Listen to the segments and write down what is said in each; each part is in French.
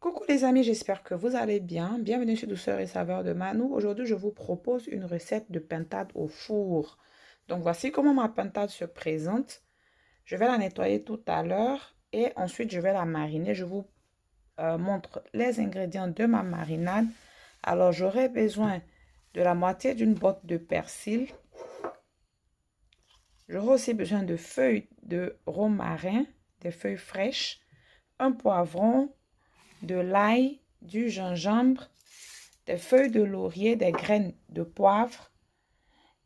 Coucou les amis, j'espère que vous allez bien. Bienvenue sur Douceur et Saveur de Manou. Aujourd'hui, je vous propose une recette de pintade au four. Donc, voici comment ma pintade se présente. Je vais la nettoyer tout à l'heure et ensuite, je vais la mariner. Je vous montre les ingrédients de ma marinade. Alors, j'aurai besoin de la moitié d'une botte de persil. J'aurai aussi besoin de feuilles de romarin, des feuilles fraîches, un poivron, de l'ail, du gingembre, des feuilles de laurier, des graines de poivre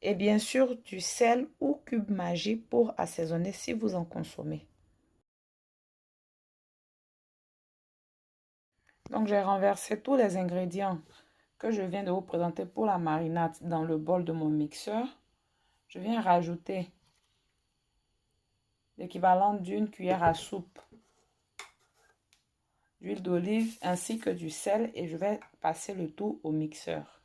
et bien sûr du sel ou cube magique pour assaisonner si vous en consommez. Donc j'ai renversé tous les ingrédients que je viens de vous présenter pour la marinade dans le bol de mon mixeur. Je viens rajouter l'équivalent d'une cuillère à soupe d'huile d'olive ainsi que du sel et je vais passer le tout au mixeur.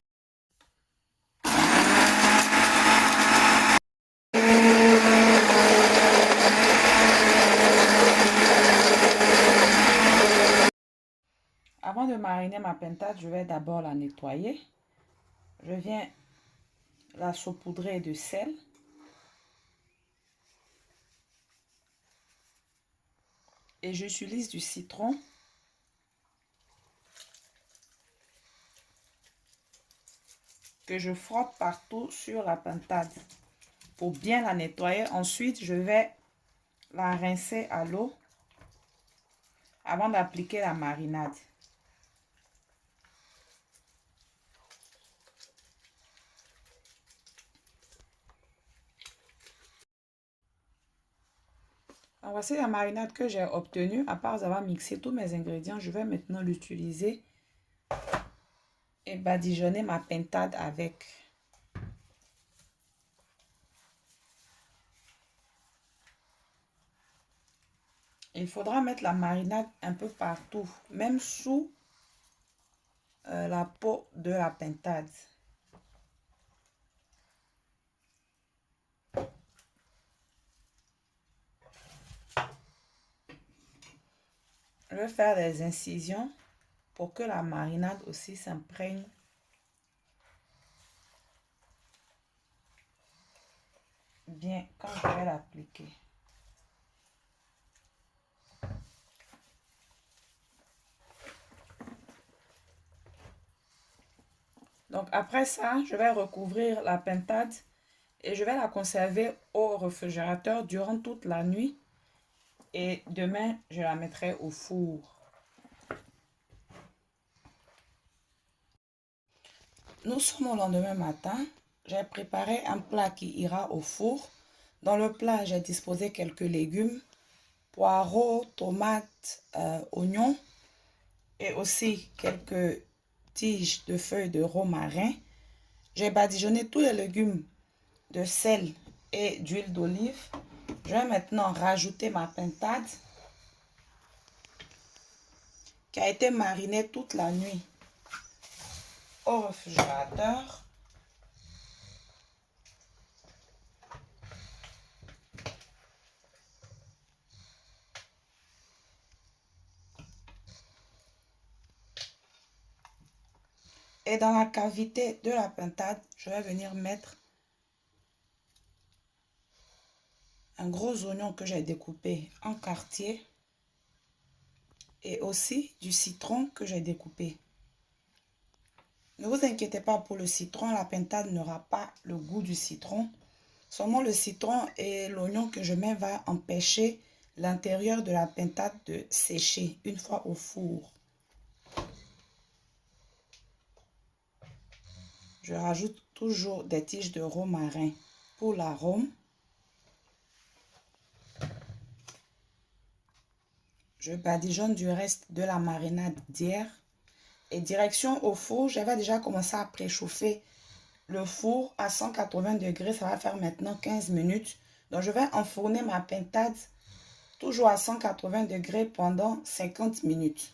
Avant de mariner ma pintade, je vais d'abord la nettoyer. Je viens la saupoudrer de sel. Et j'utilise du citron. Que je frotte partout sur la pintade pour bien la nettoyer. Ensuite, je vais la rincer à l'eau avant d'appliquer la marinade. Alors, voici la marinade que j'ai obtenue. À part avoir mixé tous mes ingrédients, je vais maintenant l'utiliser et badigeonner ma pintade avec. Il faudra mettre la marinade un peu partout, même sous la peau de la pintade. Je vais faire des incisions pour que la marinade aussi s'imprègne bien quand je vais l'appliquer. Donc après ça, je vais recouvrir la pintade et je vais la conserver au réfrigérateur durant toute la nuit. Et demain, je la mettrai au four. Nous sommes au lendemain matin. J'ai préparé un plat qui ira au four. Dans le plat, j'ai disposé quelques légumes, poireaux, tomates, oignons et aussi quelques tiges de feuilles de romarin. J'ai badigeonné tous les légumes de sel et d'huile d'olive. Je vais maintenant rajouter ma pintade qui a été marinée toute la nuit au réfrigérateur. Et dans la cavité de la pintade, je vais venir mettre un gros oignon que j'ai découpé en quartiers et aussi du citron que j'ai découpé. Ne vous inquiétez pas pour le citron, la pintade n'aura pas le goût du citron. Seulement le citron et l'oignon que je mets va empêcher l'intérieur de la pintade de sécher une fois au four. Je rajoute toujours des tiges de romarin pour l'arôme. Je badigeonne du reste de la marinade d'hier. Et direction au four, j'avais déjà commencé à préchauffer le four à 180 degrés. Ça va faire maintenant 15 minutes. Donc je vais enfourner ma pintade toujours à 180 degrés pendant 50 minutes.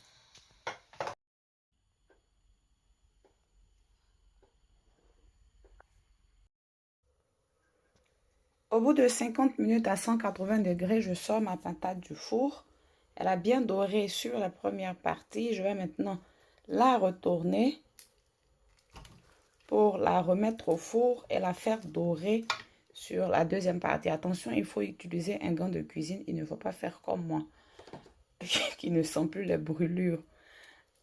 Au bout de 50 minutes à 180 degrés, je sors ma pintade du four Elle a bien doré sur la première partie. Je vais maintenant la retourner pour la remettre au four et la faire dorer sur la deuxième partie. Attention, il faut utiliser un gant de cuisine. Il ne faut pas faire comme moi, qui ne sent plus les brûlures.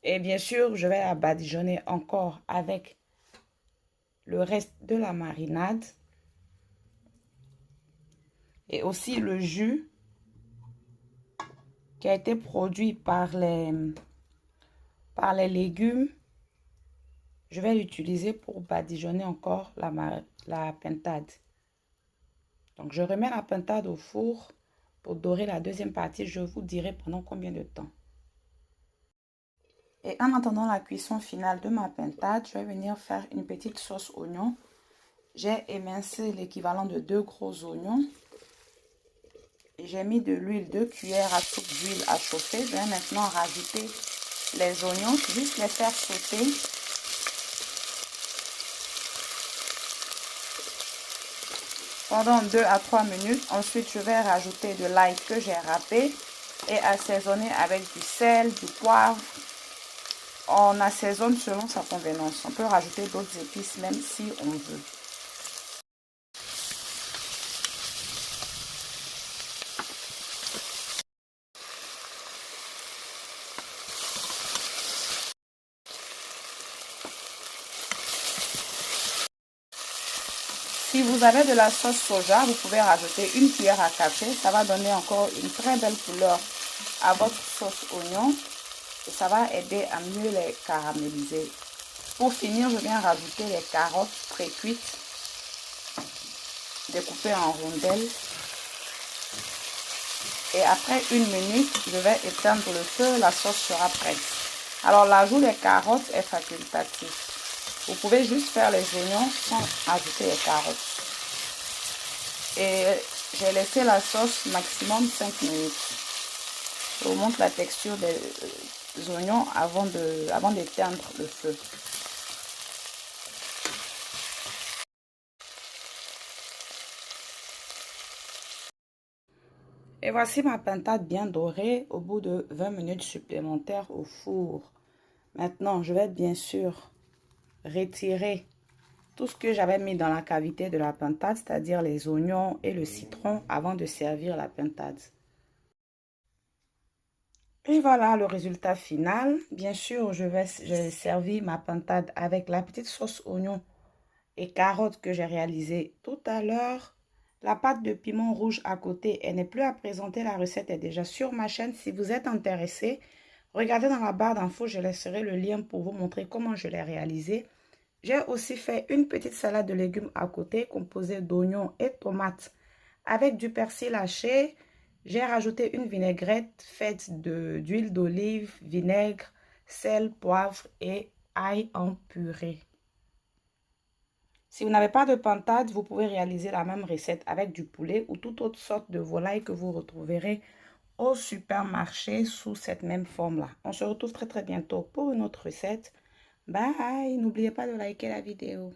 Et bien sûr, je vais la badigeonner encore avec le reste de la marinade. Et aussi le jus qui a été produit par les légumes. Je vais l'utiliser pour badigeonner encore la pintade. Donc, je remets la pintade au four pour dorer la deuxième partie. Je vous dirai pendant combien de temps. Et en attendant la cuisson finale de ma pintade, je vais venir faire une petite sauce oignon. J'ai émincé l'équivalent de 2 gros oignons. J'ai mis de l'huile, 2 cuillères à soupe d'huile à chauffer. Je vais maintenant rajouter les oignons, juste les faire sauter. Pendant 2 à 3 minutes. Ensuite, je vais rajouter de l'ail que j'ai râpé et assaisonner avec du sel, du poivre. On assaisonne selon sa convenance. On peut rajouter d'autres épices même si on veut. Si vous avez de la sauce soja, vous pouvez rajouter une cuillère à café. Ça va donner encore une très belle couleur à votre sauce oignon. Et ça va aider à mieux les caraméliser. Pour finir, je viens rajouter les carottes pré-cuites, découpées en rondelles. Et après 1 minute, je vais éteindre le feu. La sauce sera prête. Alors, l'ajout des carottes est facultatif. Vous pouvez juste faire les oignons sans ajouter les carottes. Et j'ai laissé la sauce maximum 5 minutes. Je vous montre la texture des oignons avant d'éteindre le feu. Et voici ma pintade bien dorée au bout de 20 minutes supplémentaires au four. Maintenant, je vais bien sûr retirer tout ce que j'avais mis dans la cavité de la pintade, c'est-à-dire les oignons et le citron avant de servir la pintade. Et voilà le résultat final. Bien sûr, j'ai servi ma pintade avec la petite sauce oignon et carottes que j'ai réalisée tout à l'heure. La pâte de piment rouge à côté, elle n'est plus à présenter. La recette est déjà sur ma chaîne. Si vous êtes intéressé, regardez dans la barre d'infos, je laisserai le lien pour vous montrer comment je l'ai réalisé. J'ai aussi fait une petite salade de légumes à côté composée d'oignons et tomates avec du persil haché. J'ai rajouté une vinaigrette faite d'huile d'olive, vinaigre, sel, poivre et ail en purée. Si vous n'avez pas de pintade, vous pouvez réaliser la même recette avec du poulet ou toute autre sorte de volaille que vous retrouverez au supermarché sous cette même forme-là. On se retrouve très bientôt pour une autre recette. Bye! N'oubliez pas de liker la vidéo.